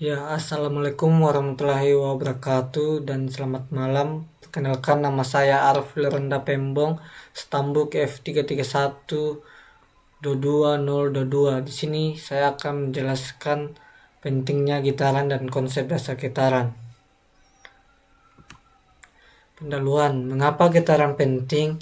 Ya, assalamualaikum warahmatullahi wabarakatuh dan selamat malam. Perkenalkan, nama saya Arfil Renda Pembong, Stambuk F331 22022. Di sini saya akan menjelaskan pentingnya gitaran dan konsep dasar gitaran. Pendahuluan, mengapa gitaran penting?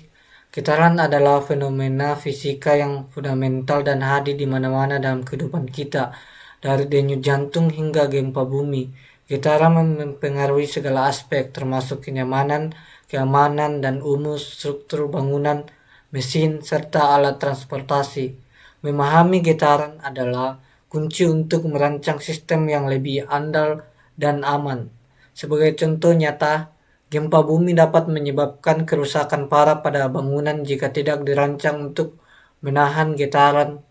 Gitaran adalah fenomena fisika yang fundamental dan hadir di mana-mana dalam kehidupan kita, dari denyut jantung hingga gempa bumi. Gitaran mempengaruhi segala aspek, termasuk kenyamanan, keamanan, dan umum struktur bangunan, mesin, serta alat transportasi. Memahami gitaran adalah kunci untuk merancang sistem yang lebih andal dan aman. Sebagai contoh nyata, gempa bumi dapat menyebabkan kerusakan parah pada bangunan jika tidak dirancang untuk menahan getaran.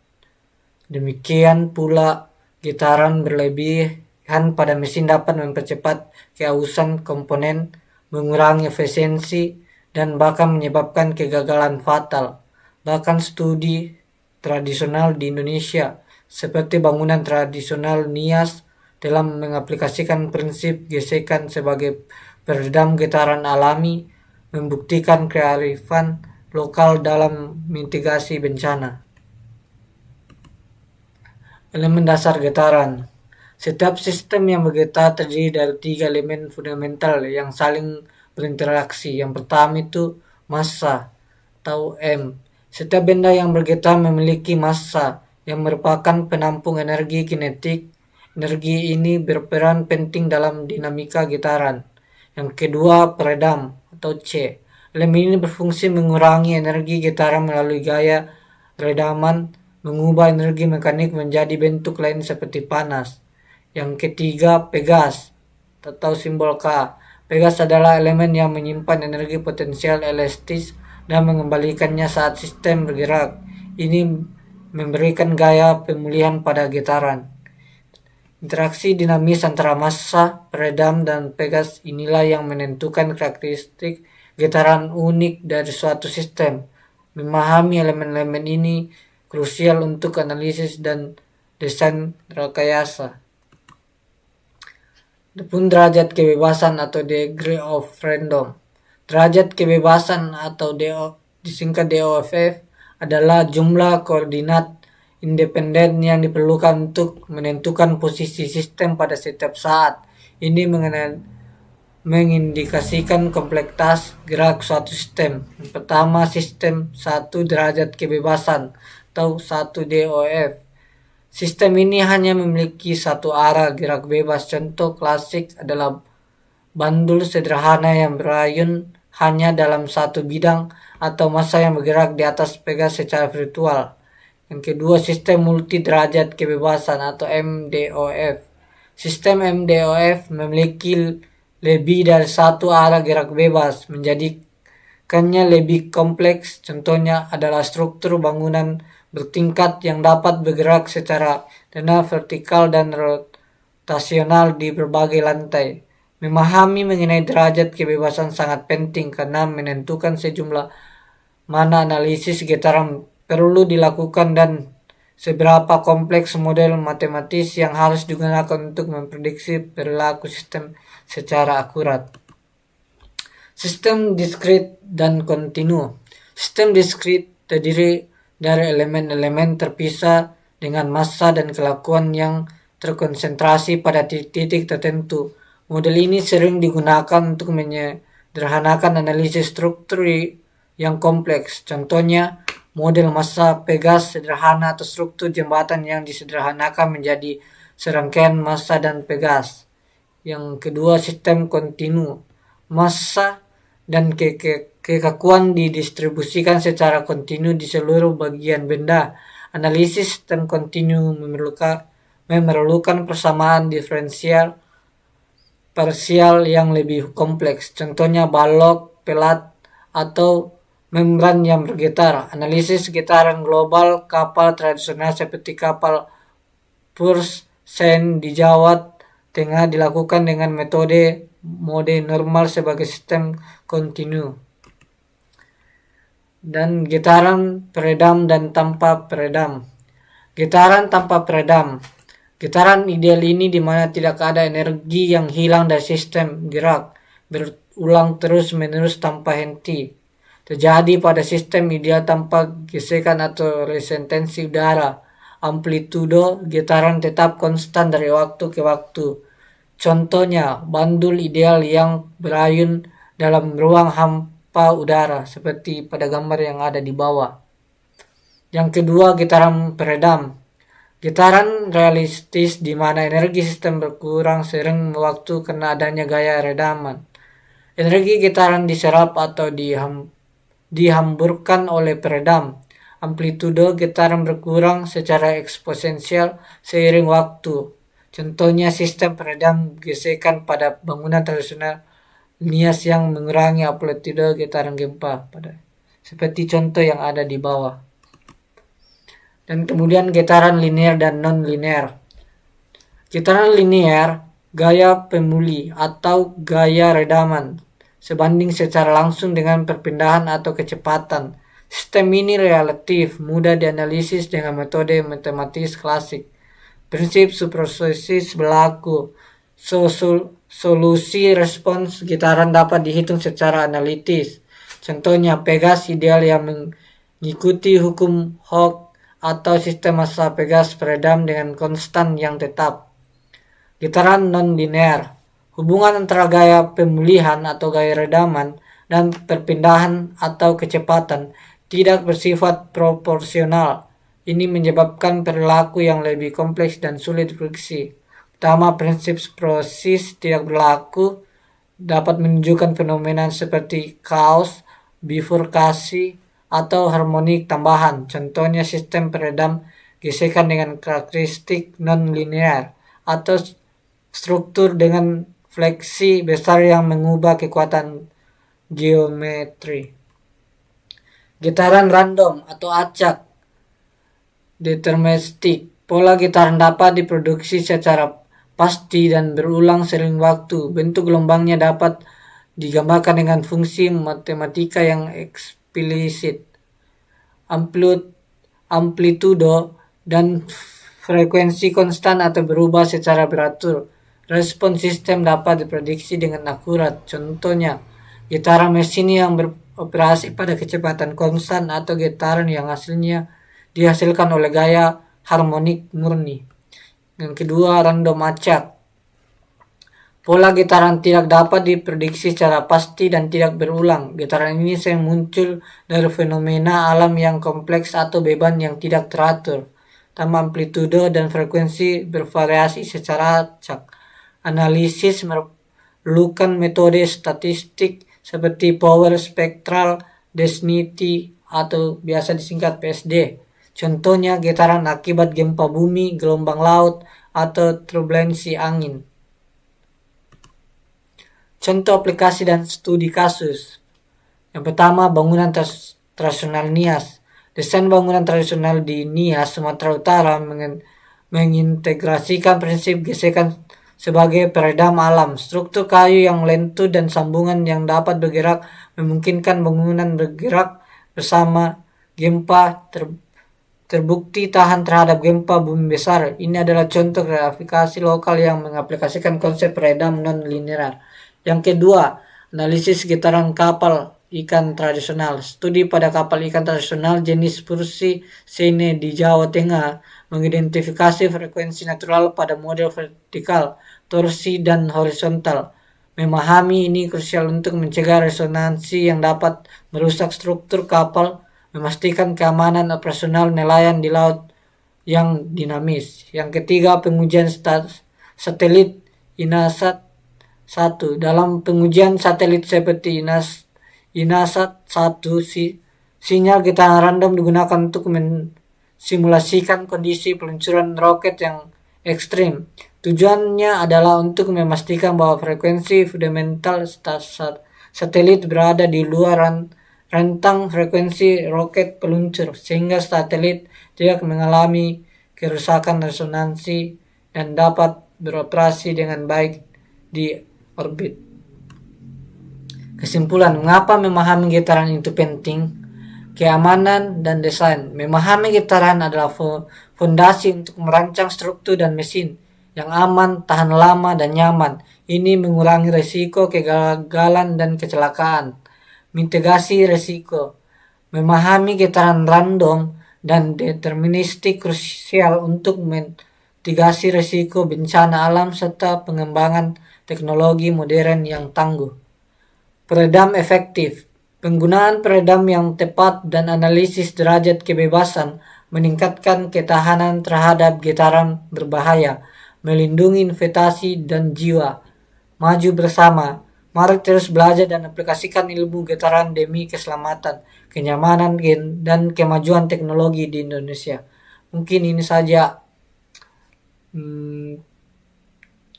Demikian pula, getaran berlebihan pada mesin dapat mempercepat keausan komponen, mengurangi efisiensi, dan bahkan menyebabkan kegagalan fatal. Bahkan studi tradisional di Indonesia, seperti bangunan tradisional Nias, dalam mengaplikasikan prinsip gesekan sebagai peredam getaran alami, membuktikan kearifan lokal dalam mitigasi bencana. Elemen dasar getaran. Setiap sistem yang bergetar terdiri dari 3 elemen fundamental yang saling berinteraksi. Yang pertama itu massa atau M. Setiap benda yang bergetar memiliki massa yang merupakan penampung energi kinetik. Energi ini berperan penting dalam dinamika getaran. Yang kedua, peredam atau C. Elemen ini berfungsi mengurangi energi getaran melalui gaya redaman, mengubah energi mekanik menjadi bentuk lain seperti panas. Yang ketiga, pegas atau simbol K. Pegas adalah elemen yang menyimpan energi potensial elastis dan mengembalikannya saat sistem bergerak. Ini memberikan gaya pemulihan pada getaran. Interaksi dinamis antara massa, peredam, dan pegas inilah yang menentukan karakteristik getaran unik dari suatu sistem. Memahami elemen-elemen ini krusial untuk analisis dan desain rekayasa. Adapun derajat kebebasan atau degree of freedom. Derajat kebebasan atau disingkat DOFF adalah jumlah koordinat independen yang diperlukan untuk menentukan posisi sistem pada setiap saat. Ini mengindikasikan kompleksitas gerak suatu sistem. Yang pertama, sistem 1 derajat kebebasan atau 1 DOF. Sistem ini hanya memiliki satu arah gerak bebas. Contoh klasik adalah bandul sederhana yang berayun hanya dalam satu bidang atau massa yang bergerak di atas pegas secara virtual. Yang kedua, sistem multi derajat kebebasan atau MDOF. Sistem MDOF memiliki lebih dari satu arah gerak bebas, menjadikannya lebih kompleks. Contohnya adalah struktur bangunan bertingkat yang dapat bergerak secara linear, vertikal, dan rotasional di berbagai lantai. Memahami mengenai derajat kebebasan sangat penting karena menentukan sejumlah mana analisis getaran perlu dilakukan dan seberapa kompleks model matematis yang harus digunakan untuk memprediksi perilaku sistem secara akurat. Sistem diskrit dan kontinu. Sistem diskrit terdiri dari elemen-elemen terpisah dengan massa dan kelakuan yang terkonsentrasi pada titik tertentu. Model ini sering digunakan untuk menyederhanakan analisis struktur yang kompleks. Contohnya, model massa pegas sederhana atau struktur jembatan yang disederhanakan menjadi serangkaian massa dan pegas. Yang kedua, sistem kontinu. Massa dan kekakuan didistribusikan secara kontinu di seluruh bagian benda. Analisis sistem kontinu memerlukan persamaan diferensial parsial yang lebih kompleks. Contohnya balok, pelat, atau membran yang bergetar. Analisis getaran global kapal tradisional seperti kapal Purseine di Jawa Tengah dilakukan dengan mode normal sebagai sistem kontinu. Dan getaran peredam dan tanpa peredam. Getaran tanpa peredam. Getaran ideal ini di mana tidak ada energi yang hilang dari sistem gerak, berulang terus-menerus tanpa henti. Terjadi pada sistem ideal tanpa gesekan atau resistensi udara. Amplitudo getaran tetap konstan dari waktu ke waktu. Contohnya, bandul ideal yang berayun dalam ruang hampa udara, seperti pada gambar yang ada di bawah. Yang kedua, getaran peredam. Getaran realistis di mana energi sistem berkurang sering waktu karena adanya gaya redaman. Energi getaran diserap atau dihamburkan oleh peredam. Amplitudo getaran berkurang secara eksponensial seiring waktu. Contohnya sistem peredam gesekan pada bangunan tradisional nias yang mengurangi amplitudo getaran gempa seperti contoh yang ada di bawah. Dan kemudian getaran linear dan non-linear. Getaran linear, gaya pemuli atau gaya redaman, sebanding secara langsung dengan perpindahan atau kecepatan. Sistem ini relatif, mudah dianalisis dengan metode matematis klasik. Prinsip superposisis berlaku. Solusi respons getaran dapat dihitung secara analitis. Contohnya, Pegas ideal yang mengikuti hukum Hooke atau sistem massa Pegas peredam dengan konstan yang tetap. Getaran non-linear, hubungan antara gaya pemulihan atau gaya redaman dan perpindahan atau kecepatan tidak bersifat proporsional. Ini menyebabkan perilaku yang lebih kompleks dan sulit diprediksi. Pertama, prinsip superposisis tidak berlaku, dapat menunjukkan fenomena seperti chaos, bifurkasi, atau harmonik tambahan. Contohnya sistem peredam gesekan dengan karakteristik non-linear atau struktur dengan fleksi besar yang mengubah kekuatan geometri. Getaran random atau acak deterministik. Pola getaran dapat diproduksi secara pasti dan berulang sering waktu. Bentuk gelombangnya dapat digambarkan dengan fungsi matematika yang eksplisit. Amplitudo dan frekuensi konstan atau berubah secara beratur. Respons sistem dapat diprediksi dengan akurat. Contohnya, getaran mesin yang beroperasi pada kecepatan konstan atau getaran yang hasilnya dihasilkan oleh gaya harmonik murni. Yang kedua, random acak. Pola getaran tidak dapat diprediksi secara pasti dan tidak berulang. Getaran ini sering muncul dari fenomena alam yang kompleks atau beban yang tidak teratur. Tambah amplitudo dan frekuensi bervariasi secara acak. Analisis memerlukan metode statistik seperti power spectral density atau biasa disingkat PSD. Contohnya getaran akibat gempa bumi, gelombang laut, atau turbulensi angin. Contoh aplikasi dan studi kasus. Yang pertama, bangunan tradisional Nias. Desain bangunan tradisional di Nias, Sumatera Utara mengintegrasikan prinsip gesekan sebagai peredam alam. Struktur kayu yang lentur dan sambungan yang dapat bergerak memungkinkan bangunan bergerak bersama gempa terbukti tahan terhadap gempa bumi besar. Ini adalah contoh gratifikasi lokal yang mengaplikasikan konsep peredam non-linear. Yang kedua, analisis getaran kapal ikan tradisional. Studi pada kapal ikan tradisional jenis Pursi Sene di Jawa Tengah mengidentifikasi frekuensi natural pada model vertikal, torsi, dan horizontal. Memahami ini krusial untuk mencegah resonansi yang dapat merusak struktur kapal, memastikan keamanan operasional nelayan di laut yang dinamis. Yang ketiga, pengujian satelit INASAT 1. Dalam pengujian satelit seperti INASAT 1, sinyal getaran random digunakan untuk mensimulasikan kondisi peluncuran roket yang ekstrim. Tujuannya adalah untuk memastikan bahwa frekuensi fundamental satelit berada di luar rentang frekuensi roket peluncur, sehingga satelit tidak mengalami kerusakan resonansi dan dapat beroperasi dengan baik di orbit. Kesimpulan, mengapa memahami getaran itu penting? keamanan, dan desain. Memahami getaran adalah fondasi untuk merancang struktur dan mesin yang aman, tahan lama, dan nyaman. Ini mengurangi risiko kegagalan dan kecelakaan. Mitigasi risiko. Memahami getaran random dan deterministik krusial untuk mitigasi risiko bencana alam serta pengembangan teknologi modern yang tangguh. Peredam efektif. Penggunaan peredam yang tepat dan analisis derajat kebebasan meningkatkan ketahanan terhadap getaran berbahaya, melindungi investasi dan jiwa. Maju bersama. Mari terus belajar dan aplikasikan ilmu getaran demi keselamatan, kenyamanan, dan kemajuan teknologi di Indonesia. Mungkin ini saja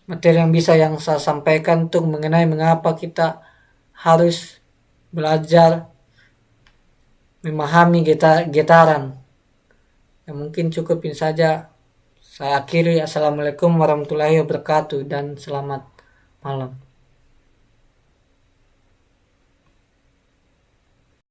materi yang bisa saya sampaikan untuk mengenai mengapa kita harus belajar memahami getaran. Ya, mungkin cukup ini saja. Saya akhiri. Assalamualaikum warahmatullahi wabarakatuh dan selamat malam.